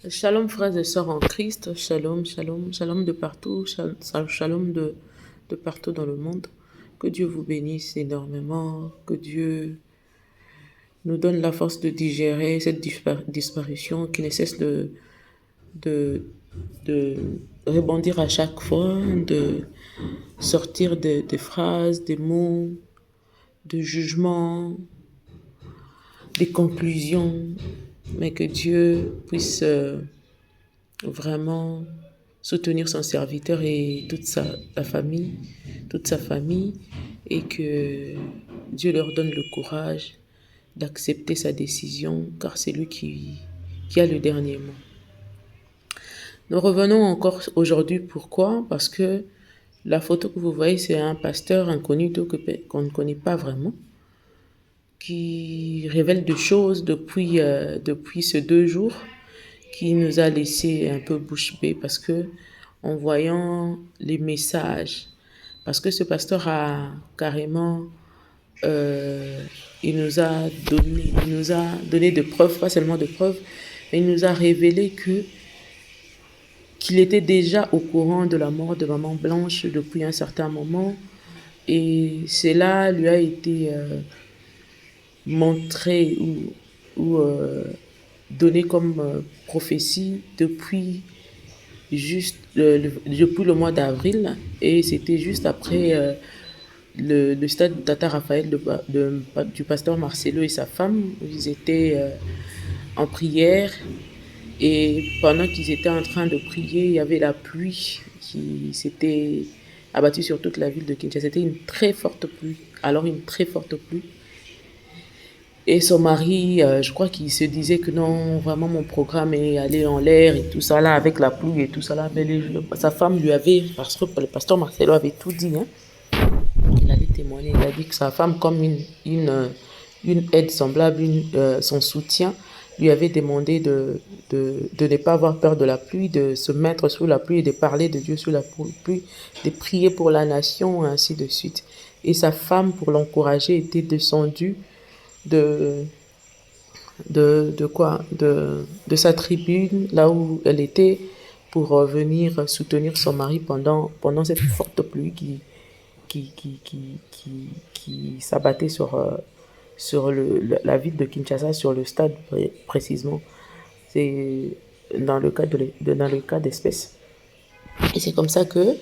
Shalom frères et sœurs en Christ, shalom, shalom, shalom de partout, shalom de partout dans le monde. Que Dieu vous bénisse énormément, que Dieu nous donne la force de digérer cette disparition qui ne cesse de, de rebondir à chaque fois, de sortir des phrases, des mots, de jugements, des conclusions, mais que Dieu puisse vraiment soutenir son serviteur et toute sa famille, et que Dieu leur donne le courage d'accepter sa décision, car c'est lui qui a le dernier mot. Nous revenons encore aujourd'hui. Pourquoi? Parce que la photo que vous voyez, c'est un pasteur inconnu qu'on ne connaît pas vraiment, qui révèle des choses depuis ces 2 jours, qui nous a laissé un peu bouche bée parce que en voyant les messages, parce que ce pasteur a carrément, euh, il nous a donné de preuves, pas seulement de preuves, mais il nous a révélé qu'il était déjà au courant de la mort de Maman Blanche depuis un certain moment, et cela lui a été montré ou donné comme prophétie depuis le mois d'avril, et c'était juste après le stade Tata Raphaël du pasteur Marcelo et sa femme. Ils étaient en prière, et pendant qu'ils étaient en train de prier, il y avait la pluie qui s'était abattue sur toute la ville de Kinshasa. C'était une très forte pluie, alors une très forte pluie. Et son mari, je crois qu'il se disait que non, vraiment mon programme est allé en l'air et tout ça là, avec la pluie et tout ça là. Mais sa femme lui avait, parce que le pasteur Marcelo avait tout dit, hein. Il allait témoigner, il a dit que sa femme, comme une aide semblable, son soutien, lui avait demandé de ne pas avoir peur de la pluie, de se mettre sous la pluie et de parler de Dieu sous la pluie, de prier pour la nation, et ainsi de suite. Et sa femme, pour l'encourager, était descendue de, de sa tribune, là où elle était, pour venir soutenir son mari pendant cette forte pluie qui s'abattait sur la ville de Kinshasa, sur le stade précisément. C'est dans le cas d'espèce. Et c'est comme ça que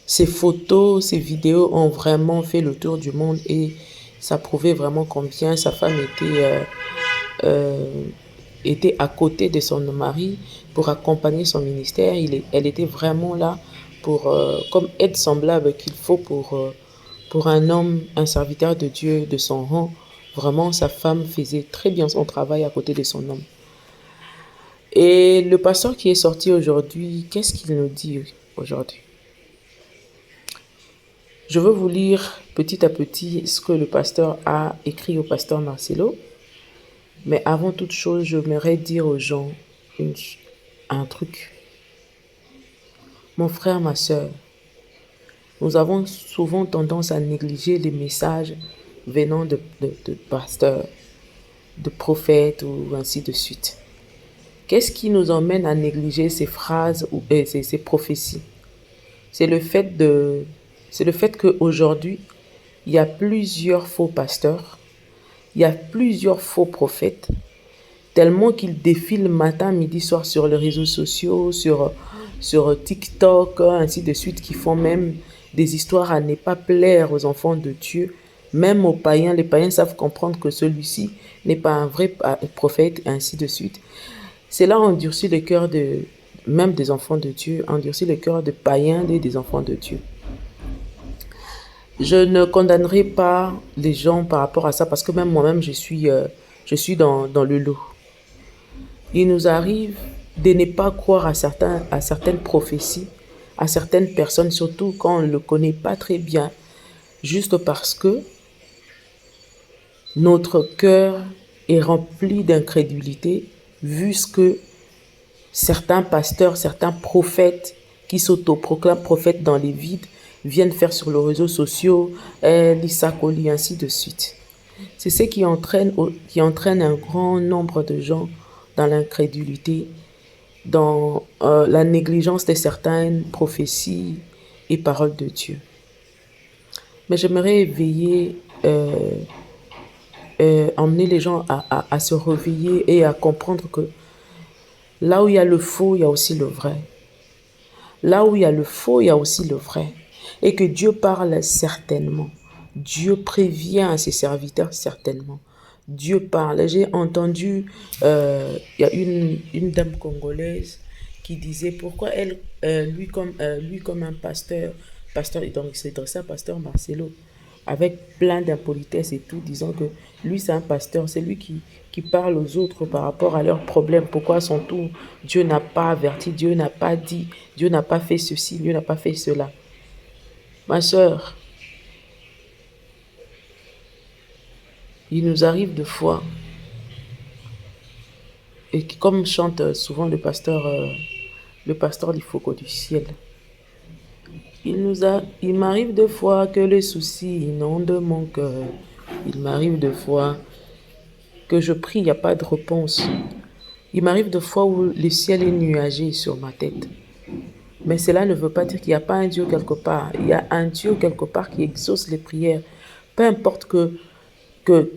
ces photos, ces vidéos ont vraiment fait le tour du monde, et ça prouvait vraiment combien sa femme euh, était à côté de son mari pour accompagner son ministère. Elle était vraiment là comme aide semblable qu'il faut pour un homme, un serviteur de Dieu de son rang. Vraiment, sa femme faisait très bien son travail à côté de son homme. Et le pasteur qui est sorti aujourd'hui, qu'est-ce qu'il nous dit aujourd'hui? Je veux vous lire petit à petit ce que le pasteur a écrit au pasteur Marcelo. Mais avant toute chose, j'aimerais dire aux gens un truc. Mon frère, ma soeur, nous avons souvent tendance à négliger les messages venant de pasteurs, de prophètes ou ainsi de suite. Qu'est-ce qui nous emmène à négliger ces phrases ou ces prophéties? C'est le fait de, c'est le fait qu'aujourd'hui, il y a plusieurs faux pasteurs, il y a plusieurs faux prophètes, tellement qu'ils défilent matin, midi, soir sur les réseaux sociaux, sur TikTok, ainsi de suite, qui font même des histoires à ne pas plaire aux enfants de Dieu, même aux païens. Les païens savent comprendre que celui-ci n'est pas un vrai prophète, ainsi de suite. Cela endurcit le cœur même des enfants de Dieu, endurcit le cœur des païens et des enfants de Dieu. Je ne condamnerai pas les gens par rapport à ça, parce que même moi-même, je suis dans le lot. Il nous arrive de ne pas croire à certaines prophéties, à certaines personnes, surtout quand on ne le connaît pas très bien, juste parce que notre cœur est rempli d'incrédulité, vu ce que certains pasteurs, certains prophètes qui s'autoproclament prophètes dans les vides viennent faire sur les réseaux sociaux, l'Issakoli, ainsi de suite. C'est ce qui entraîne un grand nombre de gens dans l'incrédulité, dans la négligence de certaines prophéties et paroles de Dieu. Mais j'aimerais emmener les gens à se réveiller et à comprendre que là où il y a le faux, il y a aussi le vrai. Là où il y a le faux, il y a aussi le vrai. Et que Dieu parle certainement. Dieu prévient à ses serviteurs certainement. Dieu parle. J'ai entendu, il y a une dame congolaise qui disait pourquoi elle, lui comme un pasteur, donc c'est ça, pasteur Marcelo, avec plein d'impolitesse et tout, disant que lui c'est un pasteur, c'est lui qui parle aux autres par rapport à leurs problèmes. Pourquoi à son tour, Dieu n'a pas averti, Dieu n'a pas dit, Dieu n'a pas fait ceci, Dieu n'a pas fait cela. Ma soeur, il nous arrive de fois, et comme chante souvent le pasteur Lifoko du ciel, il m'arrive de fois que les soucis inondent mon cœur. Il m'arrive de fois que je prie, il n'y a pas de réponse. Il m'arrive de fois où le ciel est nuagé sur ma tête. Mais cela ne veut pas dire qu'il n'y a pas un Dieu quelque part. Il y a un Dieu quelque part qui exauce les prières. Peu importe que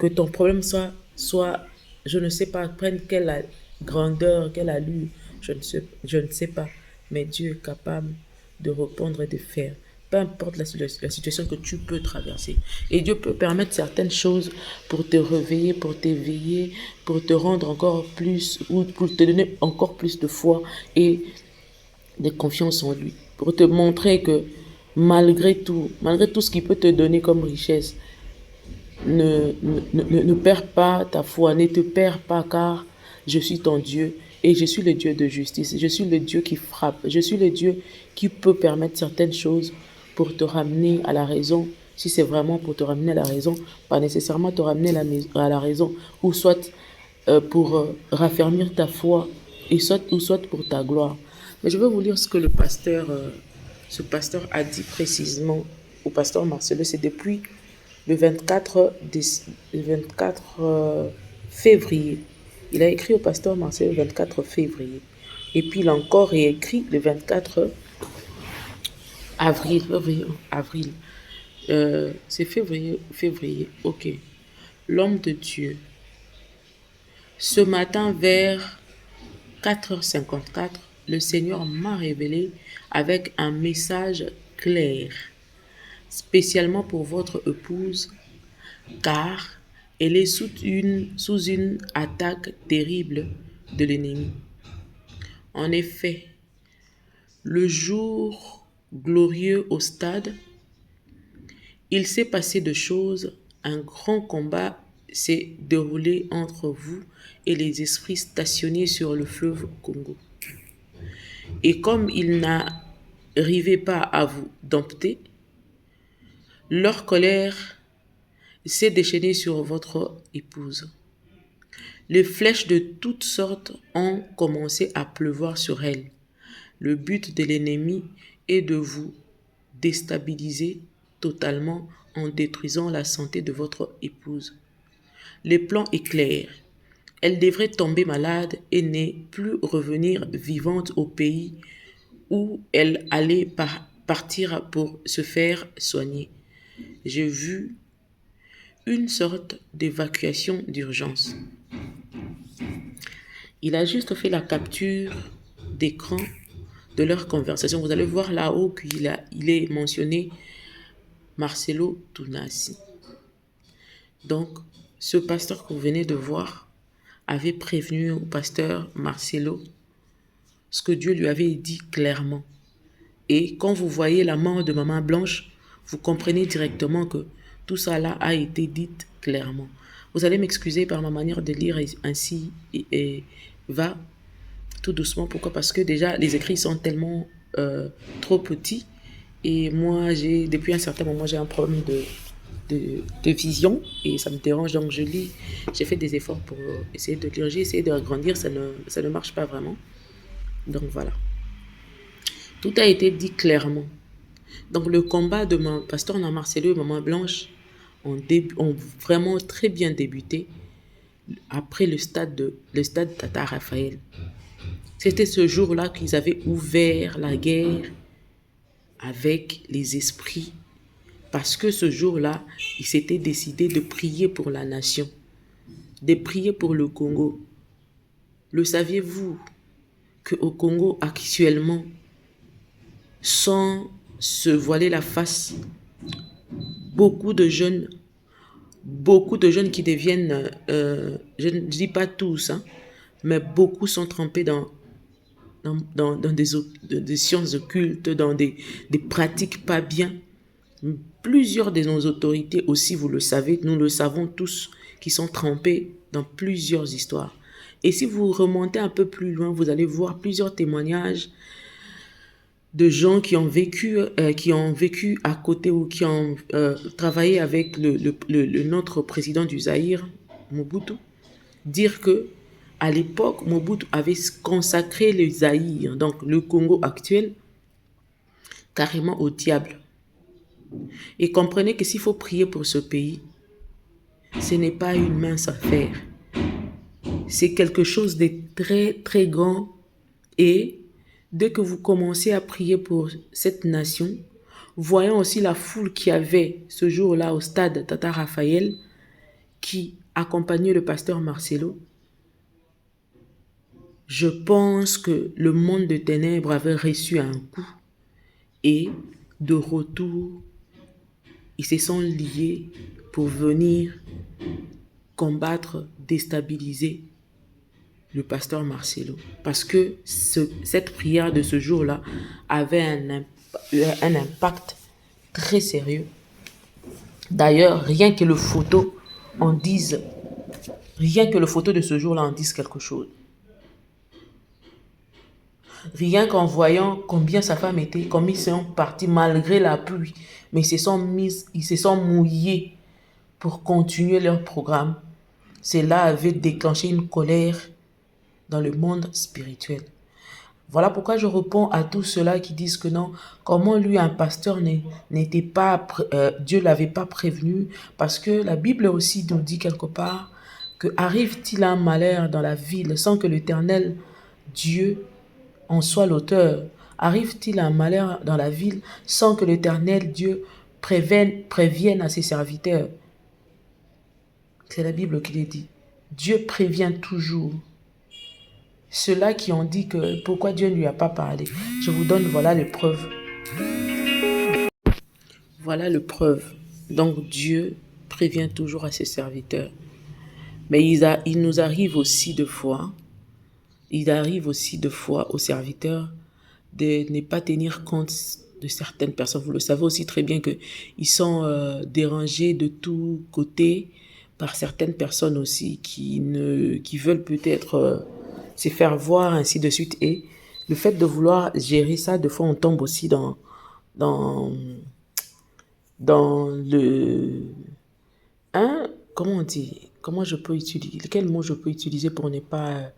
ton problème soit, je ne sais pas, prenne quelle grandeur, quelle allure, je ne sais pas. Mais Dieu est capable de répondre et de faire. Peu importe la situation que tu peux traverser. Et Dieu peut permettre certaines choses pour te réveiller, pour t'éveiller, pour te rendre encore plus, ou pour te donner encore plus de foi et de confiance en lui. Pour te montrer que malgré tout ce qu'il peut te donner comme richesse, ne perds pas ta foi, ne te perds pas, car je suis ton Dieu et je suis le Dieu de justice. Je suis le Dieu qui frappe. Je suis le Dieu qui peut permettre certaines choses pour te ramener à la raison. Si c'est vraiment pour te ramener à la raison, pas nécessairement te ramener à la raison, ou soit pour raffermir ta foi, ou soit pour ta gloire. Mais je vais vous lire ce que ce pasteur a dit précisément au pasteur Marcelo. C'est depuis le 24 février. Il a écrit au pasteur Marcel le 24 février. Et puis il a encore réécrit le 24 avril. Avril. C'est février. Ok. L'homme de Dieu. Ce matin vers 4h54, le Seigneur m'a révélé avec un message clair, spécialement pour votre épouse, car elle est sous une attaque terrible de l'ennemi. En effet, le jour glorieux au stade, il s'est passé de choses, un grand combat s'est déroulé entre vous et les esprits stationnés sur le fleuve Congo. Et comme ils n'arrivaient pas à vous dompter, leur colère s'est déchaînée sur votre épouse. Les flèches de toutes sortes ont commencé à pleuvoir sur elle. Le but de l'ennemi est de vous déstabiliser totalement en détruisant la santé de votre épouse. Le plan est clair. Elle devrait tomber malade et ne plus revenir vivante au pays où elle allait partir pour se faire soigner. J'ai vu une sorte d'évacuation d'urgence. Il a juste fait la capture d'écran de leur conversation. Vous allez voir là-haut il est mentionné Marcelo Tunasi. Donc, ce pasteur que vous venez de voir avait prévenu au pasteur Marcelo ce que Dieu lui avait dit clairement. Et quand vous voyez la mort de Maman Blanche, vous comprenez directement que tout ça là a été dit clairement. Vous allez m'excuser par ma manière de lire ainsi et va tout doucement. Pourquoi? Parce que déjà, les écrits sont tellement trop petits. Et moi, depuis un certain moment, j'ai un problème de vision et ça me dérange. Donc, je lis. J'ai fait des efforts pour essayer de lire. J'ai essayé de agrandir. Ça ne marche pas vraiment. Donc, voilà. Tout a été dit clairement. Donc, le combat de mon pasteur Marcelo et Maman Blanche ont vraiment très bien débuté après le stade Tata Raphaël. C'était ce jour-là qu'ils avaient ouvert la guerre avec les esprits, parce que ce jour-là, ils s'étaient décidés de prier pour la nation, de prier pour le Congo. Le saviez-vous qu'au Congo actuellement, sans se voiler la face, beaucoup de jeunes, beaucoup de jeunes qui deviennent, je ne dis pas tous, hein, mais beaucoup sont trempés dans des sciences occultes, dans des pratiques pas bien. Plusieurs de nos autorités aussi, vous le savez, nous le savons tous, qui sont trempés dans plusieurs histoires. Et si vous remontez un peu plus loin, vous allez voir plusieurs témoignages de gens qui ont vécu à côté ou qui ont travaillé avec notre président du Zaïre, Mobutu, dire que à l'époque, Mobutu avait consacré le Zaïre, donc le Congo actuel, carrément au diable. Et comprenez que s'il faut prier pour ce pays, ce n'est pas une mince affaire. C'est quelque chose de très, très grand. Et dès que vous commencez à prier pour cette nation, voyons aussi la foule qui avait ce jour-là au stade Tata Raphaël, qui accompagnait le pasteur Marcelo, je pense que le monde de ténèbres avait reçu un coup et de retour, ils se sont liés pour venir combattre, déstabiliser le pasteur Marcelo. Parce que cette prière de ce jour-là avait un impact très sérieux. D'ailleurs, rien que le photo de ce jour-là en dise quelque chose. Rien qu'en voyant combien sa femme était, comme ils sont partis malgré la pluie, mais ils se sont mouillés pour continuer leur programme. Cela avait déclenché une colère dans le monde spirituel. Voilà pourquoi je réponds à tous ceux-là qui disent que non, comment lui, un pasteur, n'était pas, Dieu l'avait pas prévenu, parce que la Bible aussi nous dit quelque part que arrive-t-il un malheur dans la ville sans que l'Éternel Dieu en soit l'auteur? Arrive-t-il un malheur dans la ville sans que l'Éternel Dieu prévienne à ses serviteurs? C'est la Bible qui le dit. Dieu prévient toujours. Ceux-là qui ont dit que pourquoi Dieu ne lui a pas parlé, je vous donne, voilà les preuves. Voilà les preuves. Donc Dieu prévient toujours à ses serviteurs. Mais il nous arrive aussi de fois, aux serviteurs de ne pas tenir compte de certaines personnes. Vous le savez aussi très bien qu'ils sont dérangés de tous côtés par certaines personnes aussi qui veulent peut-être se faire voir, ainsi de suite. Et le fait de vouloir gérer ça, de fois on tombe aussi dans, dans le... Hein, comment on dit? Comment je peux utiliser? Quel mot je peux utiliser pour ne pas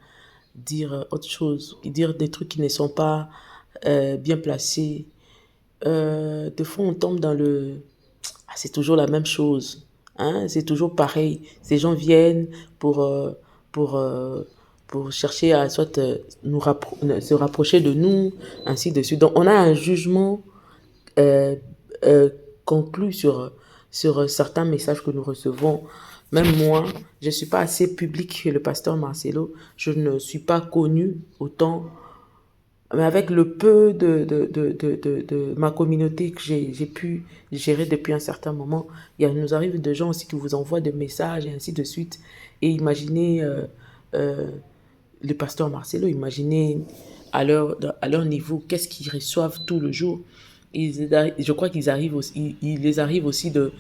dire autre chose? Dire des trucs qui ne sont pas bien placés. Des fois, on tombe dans le... Ah, c'est toujours la même chose. Hein? C'est toujours pareil. Ces gens viennent pour, euh, pour chercher à soit se rapprocher de nous, ainsi de suite. Donc, on a un jugement euh, euh, conclu sur certains messages que nous recevons. Même moi, je ne suis pas assez public que le pasteur Marcelo. Je ne suis pas connu autant. Mais avec le peu de ma communauté que j'ai pu gérer depuis un certain moment, il nous arrive des gens aussi qui vous envoient des messages et ainsi de suite. Et imaginez euh, le pasteur Marcelo, imaginez à leur niveau, qu'est-ce qu'ils reçoivent tout le jour. Je crois qu'ils arrivent aussi, il les arrive aussi de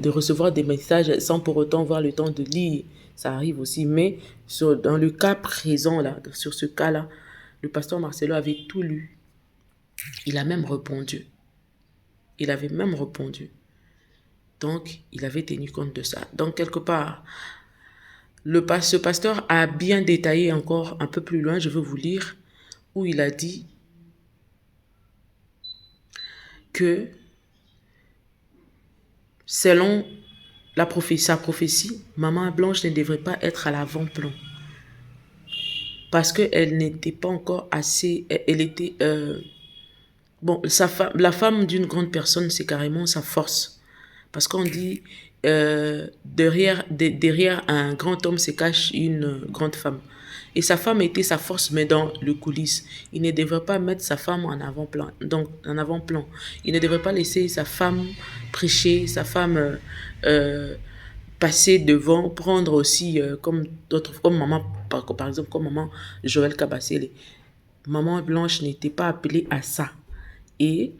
recevoir des messages sans pour autant avoir le temps de lire. Ça arrive aussi. Mais dans le cas présent, là, sur ce cas-là, le pasteur Marcelo avait tout lu. Il a même répondu. Il avait même répondu. Donc, il avait tenu compte de ça. Donc, quelque part, ce pasteur a bien détaillé encore un peu plus loin, je veux vous lire, où il a dit que selon sa prophétie, Maman Blanche ne devrait pas être à l'avant-plan. Parce qu'elle n'était pas encore assez... Elle était... bon, la femme d'une grande personne, c'est carrément sa force. Parce qu'on dit, derrière un grand homme se cache une grande femme. Et sa femme était sa force, mais dans le coulisses. Il ne devrait pas mettre sa femme en avant-plan. Donc, en avant-plan. Il ne devrait pas laisser sa femme prêcher, sa femme passer devant, prendre aussi, comme d'autres, comme maman, par exemple, comme maman Joël Kabasele. Maman Blanche n'était pas appelée à ça. Et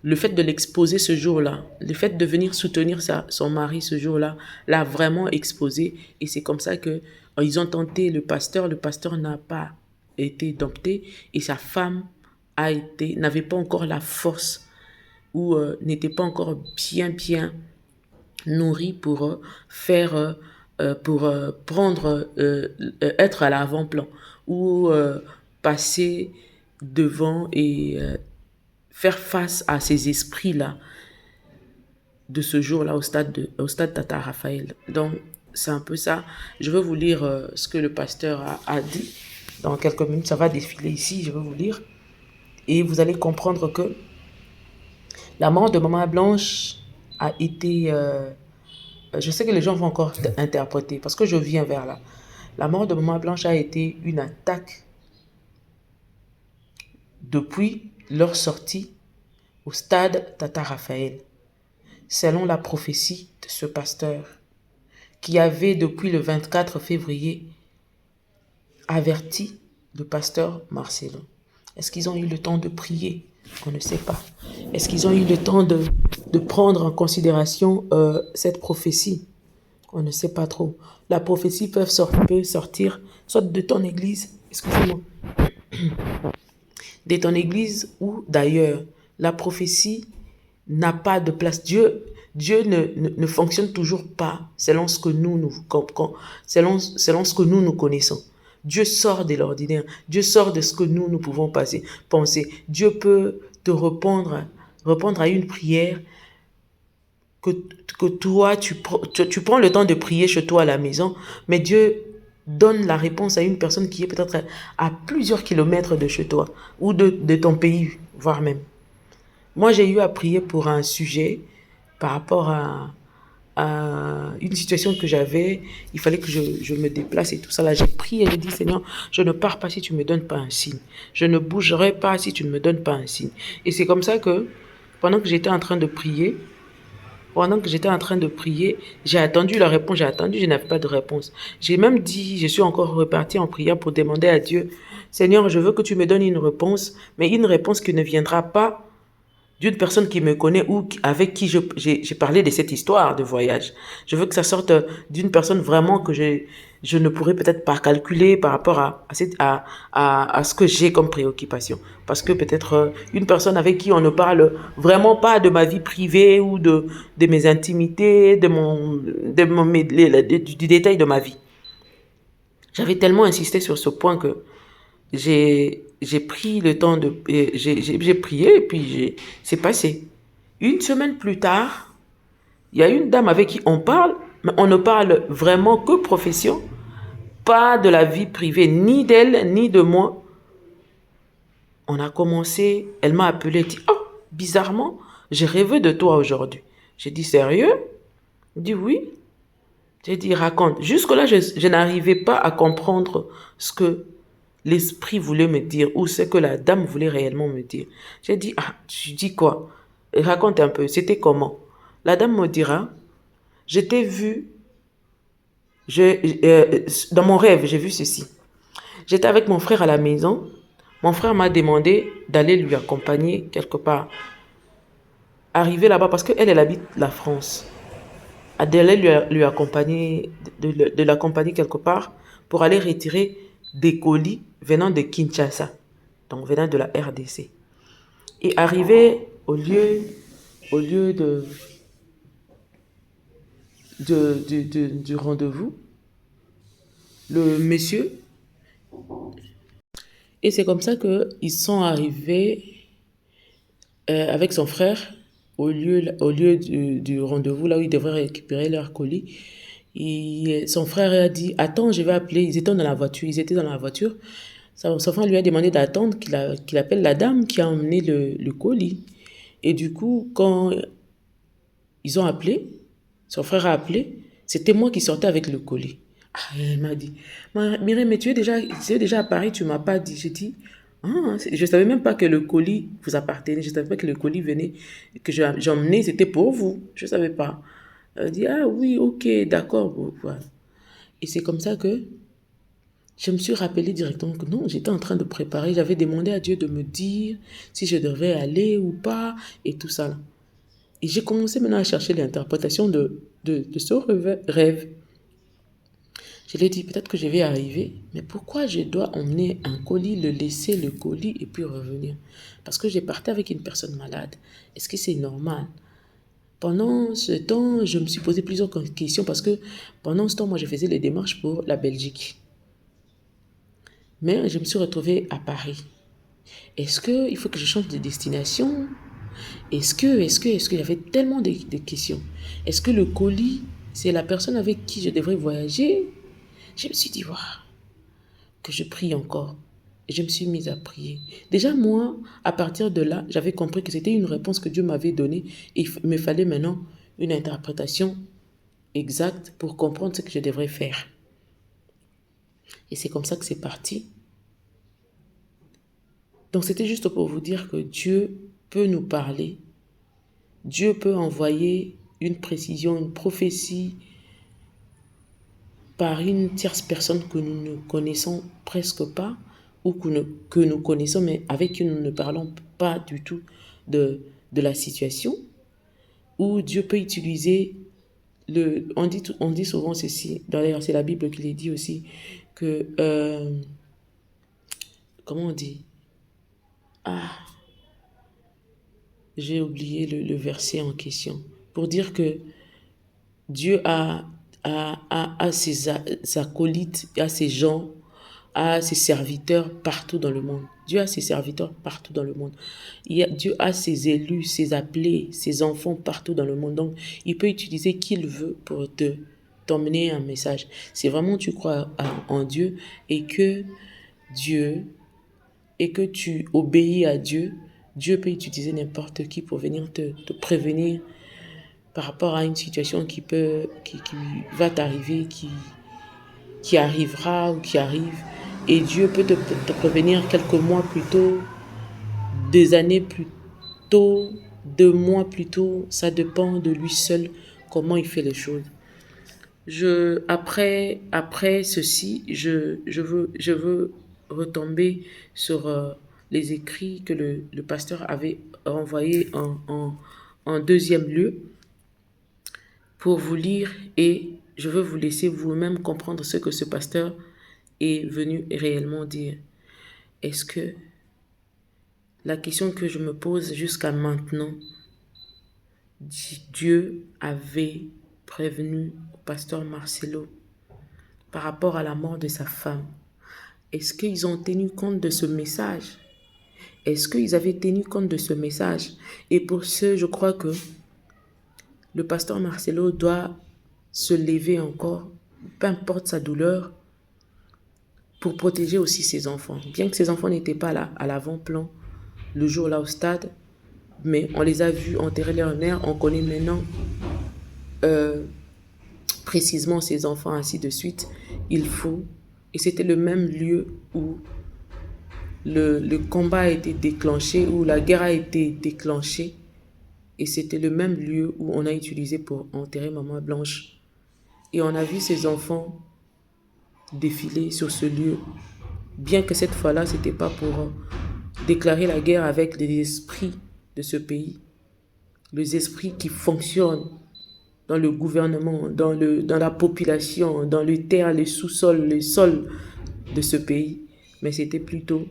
le fait de l'exposer ce jour-là, le fait de venir soutenir son mari ce jour-là, l'a vraiment exposé. Et c'est comme ça que ils ont tenté le pasteur n'a pas été dompté et sa femme n'avait pas encore la force ou n'était pas encore bien nourrie pour prendre, être à l'avant-plan ou passer devant et faire face à ces esprits-là de ce jour-là au stade Tata Raphaël. Donc, c'est un peu ça. Je vais vous lire ce que le pasteur a dit. Dans quelques minutes, ça va défiler ici, je vais vous lire. Et vous allez comprendre que la mort de Maman Blanche a été... je sais que les gens vont encore interpréter, parce que je viens vers là. La mort de Maman Blanche a été une attaque depuis leur sortie au stade Tata Raphaël, selon la prophétie de ce pasteur, qui avait depuis le 24 février averti le pasteur Marcelo. Est-ce qu'ils ont eu le temps de prier? On ne sait pas. Est-ce qu'ils ont eu le temps de prendre en considération cette prophétie? On ne sait pas trop. La prophétie peut sortir soit de ton église, excusez-moi, de ton église ou d'ailleurs. La prophétie n'a pas de place. Dieu ne fonctionne toujours pas selon ce que selon ce que nous connaissons. Dieu sort de l'ordinaire. Dieu sort de ce que nous pouvons penser. Dieu peut te répondre à une prière que toi, tu prends le temps de prier chez toi à la maison, mais Dieu donne la réponse à une personne qui est peut-être à plusieurs kilomètres de chez toi ou de ton pays, voire même. Moi, j'ai eu à prier pour un sujet par rapport à une situation que j'avais. Il fallait que je me déplace et tout ça. Là, j'ai prié et j'ai dit, Seigneur, je ne pars pas si tu ne me donnes pas un signe. Je ne bougerai pas si tu ne me donnes pas un signe. Et c'est comme ça que, pendant que j'étais en train de prier, j'ai attendu la réponse, je n'avais pas de réponse. J'ai même dit, je suis encore reparti en prière pour demander à Dieu, Seigneur, je veux que tu me donnes une réponse, mais une réponse qui ne viendra pas d'une personne qui me connaît ou avec qui j'ai parlé de cette histoire de voyage. Je veux que ça sorte d'une personne vraiment que je ne pourrais peut-être pas calculer par rapport à ce que j'ai comme préoccupation. Parce que peut-être une personne avec qui on ne parle vraiment pas de ma vie privée ou de mes intimités, du détail de ma vie. J'avais tellement insisté sur ce point que j'ai pris le temps j'ai prié et puis c'est passé. Une semaine plus tard, il y a une dame avec qui on parle, mais on ne parle vraiment que profession, pas de la vie privée, ni d'elle, ni de moi. On a commencé, elle m'a appelé, elle dit, oh, bizarrement, j'ai rêvé de toi aujourd'hui. J'ai dit, sérieux? Elle dit, oui. J'ai dit, raconte. Jusque-là, je n'arrivais pas à comprendre ce que l'esprit voulait me dire ou ce que la dame voulait réellement me dire. J'ai dit, ah, tu dis quoi? Raconte un peu, c'était comment? La dame me dira, je t'ai vu, dans mon rêve, j'ai vu ceci. J'étais avec mon frère à la maison. Mon frère m'a demandé d'aller lui accompagner quelque part. Arrivé là-bas, parce qu'elle, elle habite la France. D'aller lui accompagner, de l'accompagner quelque part pour aller retirer des colis venant de Kinshasa, donc venant de la RDC. Et arrivé au lieu du rendez-vous, le monsieur, et c'est comme ça qu'ils sont arrivés avec son frère au lieu du rendez-vous, là où ils devraient récupérer leur colis, son frère a dit, attends, je vais appeler. Ils étaient dans la voiture. Son frère lui a demandé d'attendre qu'il appelle la dame qui a emmené le colis. Et du coup, quand ils ont appelé, son frère a appelé, c'était moi qui sortais avec le colis. Ah, il m'a dit, Mireille, mais tu es déjà à Paris, tu ne m'as pas dit. J'ai dit, ah, je ne savais même pas que le colis vous appartenait, je ne savais pas que le colis venait, que j'ai emmené, c'était pour vous. Je ne savais pas. Elle a dit, ah oui, ok, d'accord. Bon, voilà. Et c'est comme ça que je me suis rappelé directement que non, j'étais en train de préparer. J'avais demandé à Dieu de me dire si je devrais aller ou pas et tout ça. Et j'ai commencé maintenant à chercher l'interprétation de ce rêve. Je lui ai dit, peut-être que je vais arriver, mais pourquoi je dois emmener un colis, le laisser le colis et puis revenir? Parce que j'ai parti avec une personne malade. Est-ce que c'est normal? Pendant ce temps, je me suis posé plusieurs questions parce que pendant ce temps, moi, je faisais les démarches pour la Belgique. Mais je me suis retrouvée à Paris. Est-ce qu'il faut que je change de destination? Est-ce que, il y avait tellement de questions. Est-ce que le colis, c'est la personne avec qui je devrais voyager? Je me suis dit, waouh, que je prie encore. Et je me suis mise à prier. Déjà, moi, à partir de là, j'avais compris que c'était une réponse que Dieu m'avait donnée. Et il me fallait maintenant une interprétation exacte pour comprendre ce que je devrais faire. Et c'est comme ça que c'est parti. Donc, c'était juste pour vous dire que Dieu peut nous parler. Dieu peut envoyer une précision, une prophétie par une tierce personne que nous ne connaissons presque pas ou que nous connaissons mais avec qui nous ne parlons pas du tout de la situation. Ou Dieu peut utiliser on dit souvent ceci, d'ailleurs c'est la Bible qui le dit aussi, que, comment on dit? Ah, j'ai oublié le verset en question. Pour dire que Dieu a ses acolytes, a ses gens, a ses serviteurs partout dans le monde. Dieu a ses serviteurs partout dans le monde. Dieu a ses élus, ses appelés, ses enfants partout dans le monde. Donc, il peut utiliser qui il veut pour t'emmener un message. Si vraiment tu crois en Dieu et que tu obéis à Dieu, Dieu peut utiliser n'importe qui pour venir te prévenir par rapport à une situation qui va t'arriver, qui arrivera ou qui arrive. Et Dieu peut te prévenir quelques mois plus tôt, des années plus tôt, 2 mois plus tôt. Ça dépend de lui seul comment il fait les choses. Après ceci, je veux retomber sur les écrits que le pasteur avait envoyés en deuxième lieu pour vous lire, et je veux vous laisser vous-même comprendre ce que ce pasteur est venu réellement dire. Est-ce que la question que je me pose jusqu'à maintenant, Dieu avait prévenu au pasteur Marcelo par rapport à la mort de sa femme? Est-ce qu'ils ont tenu compte de ce message? Est-ce qu'ils avaient tenu compte de ce message? Et pour ce, je crois que le pasteur Marcelo doit se lever encore, peu importe sa douleur, pour protéger aussi ses enfants. Bien que ses enfants n'étaient pas là, à l'avant-plan, le jour-là au stade, mais on les a vus enterrer leur mère, on connaît maintenant précisément ses enfants, ainsi de suite. Et c'était le même lieu où le combat a été déclenché, où la guerre a été déclenchée, et c'était le même lieu où on a utilisé pour enterrer Maman Blanche. Et on a vu ces enfants défiler sur ce lieu, bien que cette fois-là, ce n'était pas pour déclarer la guerre avec les esprits de ce pays, les esprits qui fonctionnent dans le gouvernement, dans la population, dans les terres, les sous-sols, les sols de ce pays, mais c'était plutôt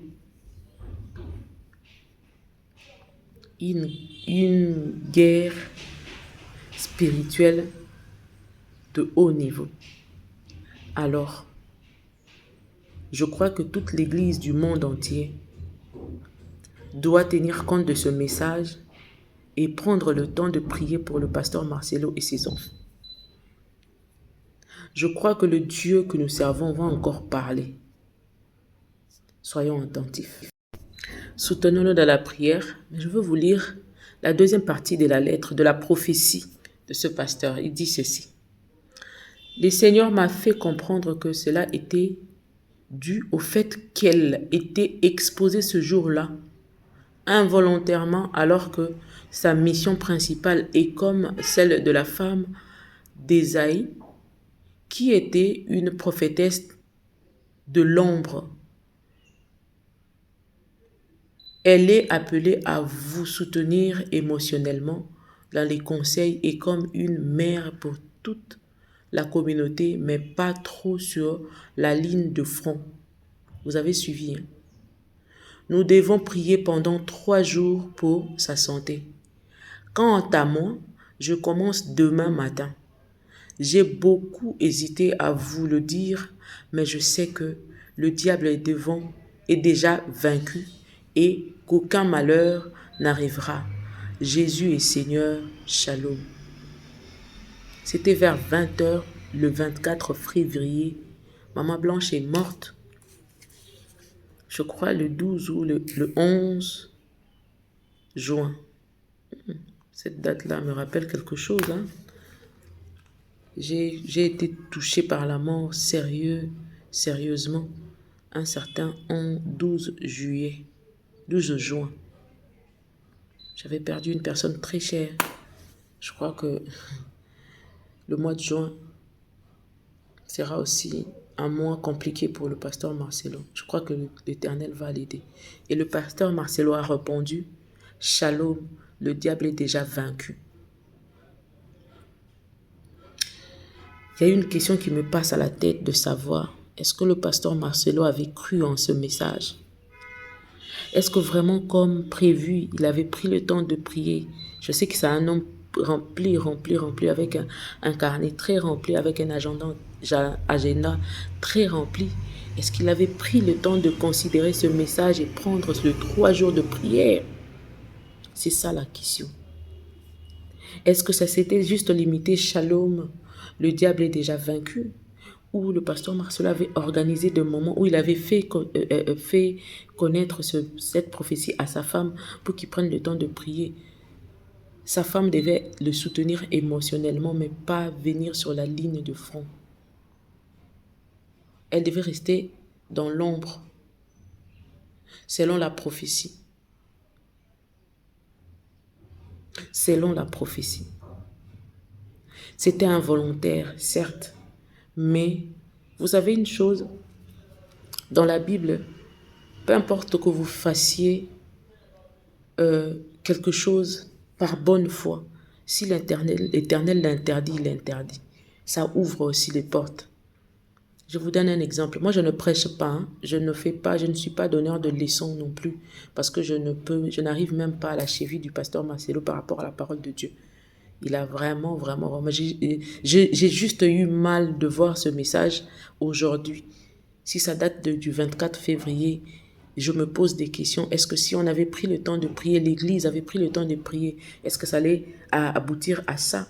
une guerre spirituelle de haut niveau. Alors, je crois que toute l'Église du monde entier doit tenir compte de ce message et prendre le temps de prier pour le pasteur Marcelo et ses enfants. Je crois que le Dieu que nous servons va encore parler. Soyons attentifs. Soutenons-le dans la prière. Je veux vous lire la deuxième partie de la lettre, de la prophétie de ce pasteur. Il dit ceci. Le Seigneur m'a fait comprendre que cela était dû au fait qu'elle était exposée ce jour-là, involontairement, alors que sa mission principale est comme celle de la femme d'Ésaïe, qui était une prophétesse de l'ombre. Elle est appelée à vous soutenir émotionnellement dans les conseils et comme une mère pour toute la communauté, mais pas trop sur la ligne de front. Vous avez suivi, hein? Nous devons prier pendant 3 jours pour sa santé. Quant à moi, je commence demain matin. J'ai beaucoup hésité à vous le dire, mais je sais que le diable est déjà vaincu et qu'aucun malheur n'arrivera. Jésus est Seigneur, Shalom. C'était vers 20h le 24 février. Maman Blanche est morte, je crois le 12 ou le 11 juin. Cette date-là me rappelle quelque chose, hein? J'ai été touchée par la mort sérieusement, un certain 12 juin. J'avais perdu une personne très chère. Je crois que le mois de juin sera aussi un mois compliqué pour le pasteur Marcelo. Je crois que l'Éternel va l'aider. Et le pasteur Marcelo a répondu, Shalom, le diable est déjà vaincu. Il y a une question qui me passe à la tête de savoir, est-ce que le pasteur Marcelo avait cru en ce message? Est-ce que vraiment, comme prévu, il avait pris le temps de prier? Je sais que c'est un homme rempli, avec un carnet très rempli, avec un agenda très rempli. Est-ce qu'il avait pris le temps de considérer ce message et prendre les 3 jours de prière? C'est ça la question. Est-ce que ça s'était juste limité, Shalom, le diable est déjà vaincu? Où le pasteur Marcelo avait organisé des moments où il avait fait connaître cette prophétie à sa femme pour qu'il prenne le temps de prier. Sa femme devait le soutenir émotionnellement, mais pas venir sur la ligne de front. Elle devait rester dans l'ombre, selon la prophétie. Selon la prophétie. C'était involontaire, certes, mais vous savez une chose, dans la Bible, peu importe que vous fassiez quelque chose par bonne foi, si l'Éternel l'interdit, il l'interdit. Ça ouvre aussi les portes. Je vous donne un exemple. Moi, je ne prêche pas, hein. Je ne suis pas donneur de leçons non plus, parce que je n'arrive même pas à la cheville du pasteur Marcelo par rapport à la parole de Dieu. Il a vraiment. J'ai juste eu mal de voir ce message aujourd'hui. Si ça date du 24 février, je me pose des questions. Est-ce que si on avait pris le temps de prier, l'Église avait pris le temps de prier, est-ce que ça allait aboutir à ça?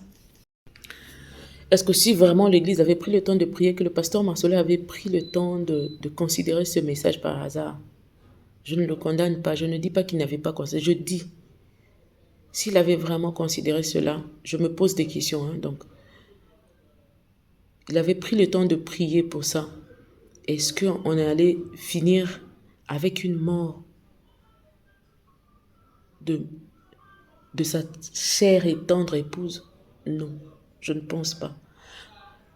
Est-ce que si vraiment l'Église avait pris le temps de prier, que le pasteur Marcelo avait pris le temps de considérer ce message par hasard? Je ne le condamne pas, je ne dis pas qu'il n'avait pas considéré, je dis, s'il avait vraiment considéré cela, je me pose des questions, hein, donc. Il avait pris le temps de prier pour ça. Est-ce qu'on allait finir avec une mort de sa chère et tendre épouse? Non, je ne pense pas.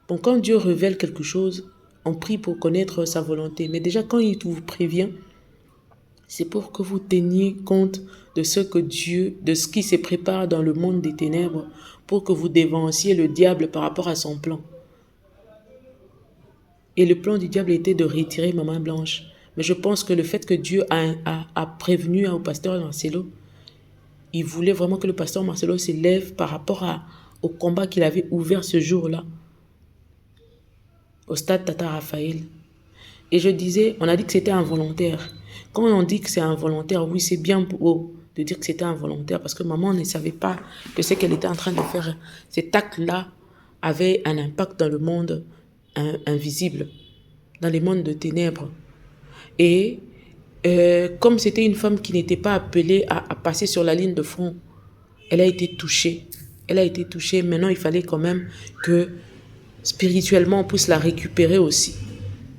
Bon, quand Dieu révèle quelque chose, on prie pour connaître sa volonté. Mais déjà, quand il vous prévient, c'est pour que vous teniez compte de ce qui se prépare dans le monde des ténèbres, pour que vous dévanciez le diable par rapport à son plan. Et le plan du diable était de retirer Maman Blanche. Mais je pense que le fait que Dieu a prévenu au pasteur Marcelo, il voulait vraiment que le pasteur Marcelo s'élève par rapport au combat qu'il avait ouvert ce jour-là, au stade Tata Raphaël. Et je disais, on a dit que c'était involontaire. Quand on dit que c'est involontaire, oui, c'est bien beau de dire que c'était involontaire parce que maman ne savait pas que ce qu'elle était en train de faire, cet acte-là avait un impact dans le monde invisible, dans les mondes de ténèbres. Et comme c'était une femme qui n'était pas appelée à passer sur la ligne de front, elle a été touchée. Elle a été touchée. Maintenant, il fallait quand même que spirituellement, on puisse la récupérer aussi.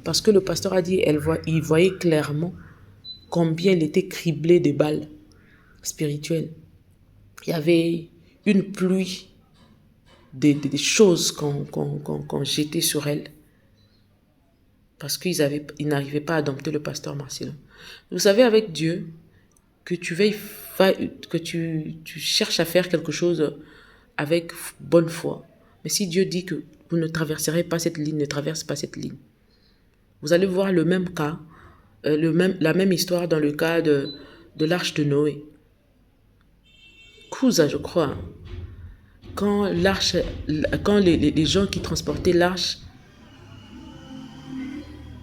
Parce que le pasteur a dit, il voyait clairement combien elle était criblée de balles spirituelles. Il y avait une pluie des choses qu'on jetait sur elle. Parce qu'ils n'arrivaient pas à dompter le pasteur Marcellin. Vous savez, avec Dieu, que tu cherches à faire quelque chose avec bonne foi. Mais si Dieu dit que vous ne traverserez pas cette ligne, ne traverse pas cette ligne. Vous allez voir le même cas, la même histoire dans le cas de l'arche de Noé. Cousa, je crois. Quand les gens qui transportaient l'arche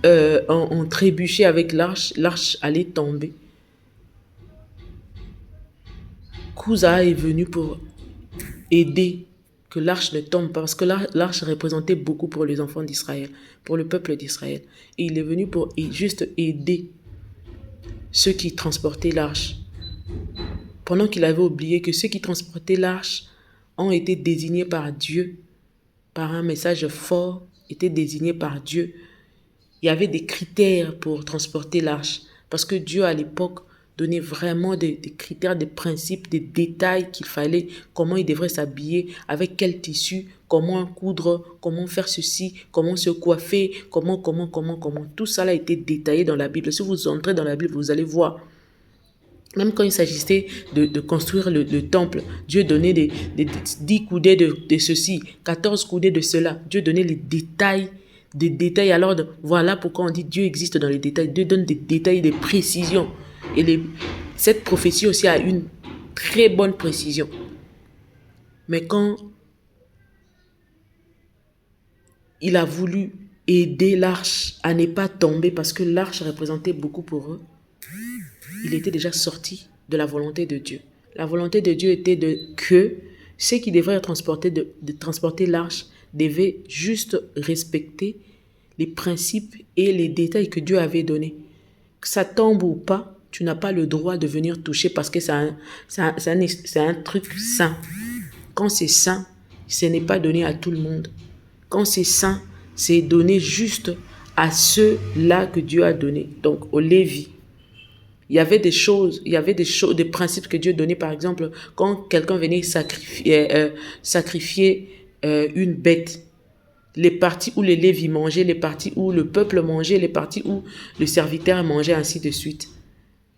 ont trébuché avec l'arche allait tomber. Cousa est venu pour aider que l'arche ne tombe pas, parce que l'arche représentait beaucoup pour les enfants d'Israël, pour le peuple d'Israël. Et il est venu pour juste aider ceux qui transportaient l'arche. Pendant qu'il avait oublié que ceux qui transportaient l'arche ont été désignés par Dieu, par un message fort, étaient désignés par Dieu. Il y avait des critères pour transporter l'arche, parce que Dieu à l'époque donnait vraiment des critères, des principes, des détails qu'il fallait, comment il devrait s'habiller, avec quel tissu, comment coudre, comment faire ceci, comment se coiffer, comment. Tout ça a été détaillé dans la Bible. Si vous entrez dans la Bible, vous allez voir. Même quand il s'agissait de construire le temple, Dieu donnait des 10 coudées de ceci, 14 coudées de cela. Dieu donnait les détails, des détails. Alors, voilà pourquoi on dit Dieu existe dans les détails. Dieu donne des détails, des précisions. Et cette prophétie aussi a une très bonne précision. Mais quand il a voulu aider l'arche à ne pas tomber, parce que l'arche représentait beaucoup pour eux, il était déjà sorti de la volonté de Dieu. La volonté de Dieu était que ceux qui devraient transporter l'arche devaient juste respecter les principes et les détails que Dieu avait donnés. Que ça tombe ou pas, tu n'as pas le droit de venir toucher parce que c'est un truc saint. Quand c'est saint, ce n'est pas donné à tout le monde. Quand c'est saint, c'est donné juste à ceux-là que Dieu a donné. Donc, aux Lévi. Il y avait des principes que Dieu donnait. Par exemple, quand quelqu'un venait sacrifier une bête, les parties où les Lévis mangeaient, les parties où le peuple mangeait, les parties où le serviteur mangeait, ainsi de suite.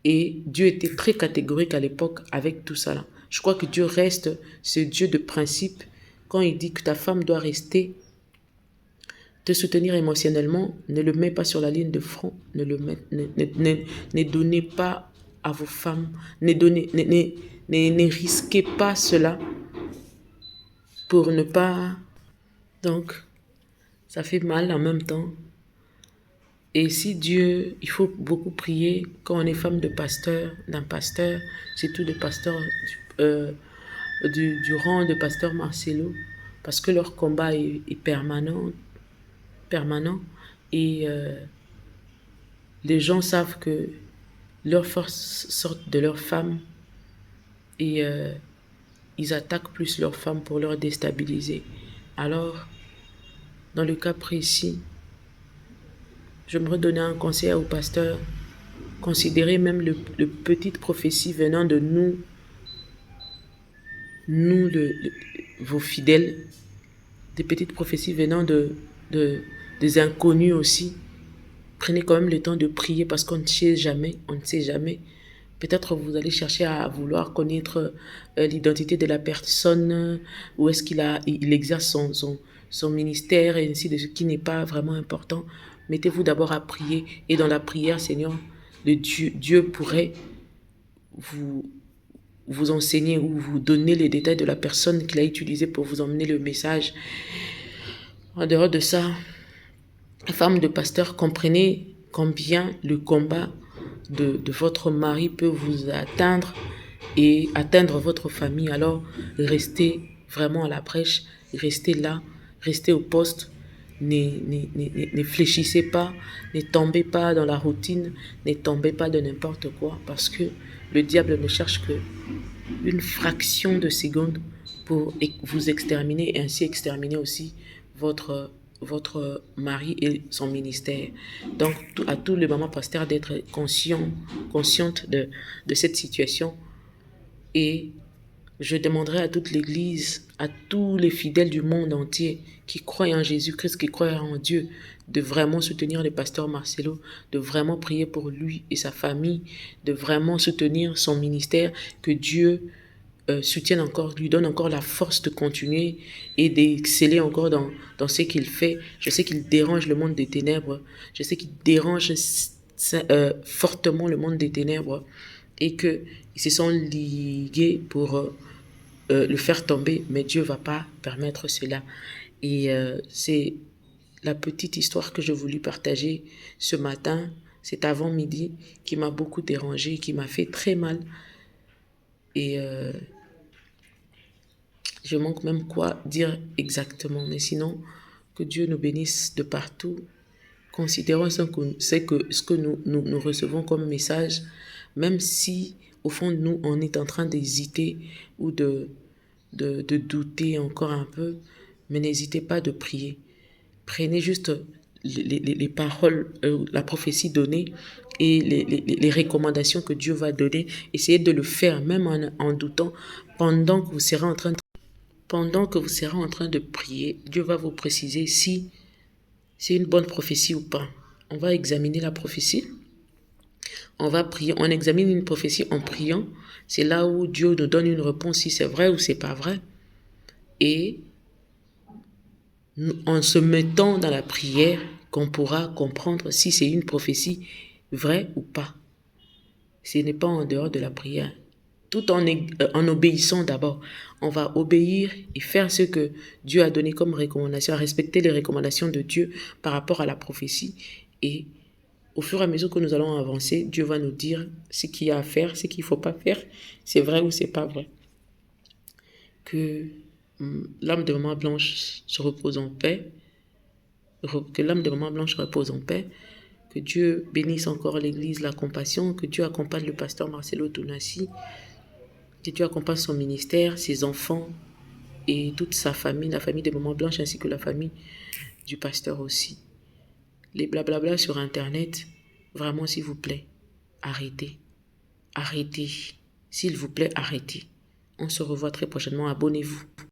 Et Dieu était très catégorique à l'époque avec tout ça là. Je crois que Dieu reste ce Dieu de principe. Quand il dit que ta femme doit rester, te soutenir émotionnellement, ne le mets pas sur la ligne de front, ne donnez pas à vos femmes, ne risquez pas cela pour ne pas... Donc, ça fait mal en même temps. Et si Dieu, il faut beaucoup prier quand on est femme de pasteur, d'un pasteur, surtout de pasteur du rang de pasteur Marcelo, parce que leur combat est permanent et les gens savent que leurs forces sortent de leurs femmes et ils attaquent plus leurs femmes pour leur déstabiliser. Alors, dans le cas précis, j'aimerais donner un conseil au pasteur. Considérez même le petite prophétie venant de nous vos fidèles, des petites prophéties venant des inconnus aussi. Prenez quand même le temps de prier parce qu'on ne sait jamais, Peut-être vous allez chercher à vouloir connaître l'identité de la personne, où est-ce qu'il exerce son ministère et ainsi de suite, qui n'est pas vraiment important. Mettez-vous d'abord à prier et dans la prière, Seigneur, Dieu pourrait vous enseigner ou vous donner les détails de la personne qu'il a utilisée pour vous emmener le message. En dehors de ça, femme de pasteur, comprenez combien le combat de votre mari peut vous atteindre et atteindre votre famille, alors restez vraiment à la brèche, restez là, restez au poste, ne fléchissez pas, ne tombez pas dans la routine, ne tombez pas de n'importe quoi, parce que le diable ne cherche que une fraction de seconde pour vous exterminer et ainsi exterminer aussi votre mari et son ministère. Donc, à tous les mamans pasteurs d'être conscientes de cette situation. Et je demanderai à toute l'Église, à tous les fidèles du monde entier qui croient en Jésus-Christ, qui croient en Dieu, de vraiment soutenir le pasteur Marcelo, de vraiment prier pour lui et sa famille, de vraiment soutenir son ministère, que Dieu soutienne encore, lui donne encore la force de continuer et d'exceller encore dans ce qu'il fait. Je sais qu'il dérange le monde des ténèbres, je sais qu'il dérange fortement le monde des ténèbres et qu'ils se sont ligués pour le faire tomber, mais Dieu ne va pas permettre cela. Et c'est la petite histoire que je voulais partager ce matin, cet avant-midi, qui m'a beaucoup dérangé, qui m'a fait très mal. Et je manque même quoi dire exactement. Mais sinon, que Dieu nous bénisse de partout. Considérons ce que nous recevons comme message, même si au fond de nous, on est en train d'hésiter ou de douter encore un peu, mais n'hésitez pas de prier. Prenez juste les paroles, la prophétie donnée et les recommandations que Dieu va donner. Essayez de le faire, même en doutant, pendant que vous serez en train de prier. Dieu va vous préciser si c'est une bonne prophétie ou pas. On va examiner la prophétie. On va prier. On examine une prophétie en priant. C'est là où Dieu nous donne une réponse si c'est vrai ou c'est pas vrai. Et en se mettant dans la prière, qu'on pourra comprendre si c'est une prophétie vraie ou pas. Ce n'est pas en dehors de la prière. Tout en obéissant d'abord. On va obéir et faire ce que Dieu a donné comme recommandation, respecter les recommandations de Dieu par rapport à la prophétie. Et au fur et à mesure que nous allons avancer, Dieu va nous dire ce qu'il y a à faire, ce qu'il ne faut pas faire, c'est vrai ou c'est pas vrai. Que l'âme de Maman Blanche se repose en paix. Que l'âme de Maman Blanche repose en paix. Que Dieu bénisse encore l'Église, la compassion. Que Dieu accompagne le pasteur Marcelo Tounassi. Que Dieu accompagne son ministère, ses enfants et toute sa famille, la famille de Maman Blanche ainsi que la famille du pasteur aussi. Les blablabla sur Internet, vraiment s'il vous plaît, arrêtez. Arrêtez. S'il vous plaît, arrêtez. On se revoit très prochainement. Abonnez-vous.